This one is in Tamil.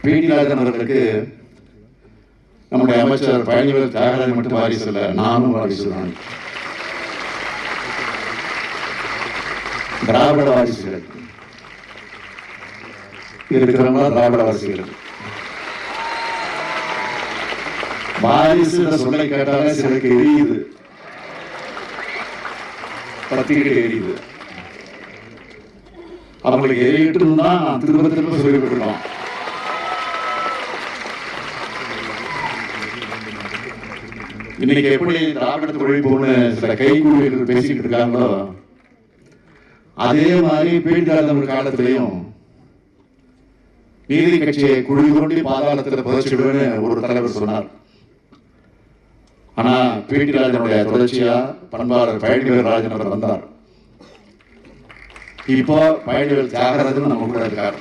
பி.டி. ராஜன் அவர்களுக்கு நம்முடைய அமைச்சர் பழனிவேல் தியாகராஜன் மட்டும் வாரிசு இல்லை, நானும் வாரிசு தான். திராவிட வாரிசுகள் இருக்கிறவங்களா திராவிட வாரிசுகள். வாரிசு சொல்லை கேட்டாலே சிலருக்கு எரியுது, பத்திக்கிட்டு எரியுது. அவங்களுக்கு எரியிட்டு தான் திரும்ப திரும்ப சொல்லிவிட்டுருக்கோம். இன்னைக்கு எப்படி திராவிடத்துக்கு ஒழிப்புன்னு சில கைகூலிகள் பேசிக்கிட்டு இருக்காங்களோ, அதே மாதிரி பீடிராஜன் காலத்திலையும் நீதி கட்சியை குழி தோண்டி பாதாளத்தில் புதைச்சிடுவேன்னு ஒரு தலைவர் சொன்னார். ஆனா பி.டி. ராஜனுடைய தொடர்ச்சியா பண்பாளர் பழனிவேல் ராஜன் அவர் வந்தார். இப்போ பழனிவேல் தியாகராஜன் நம்ம கூட இருக்கார்.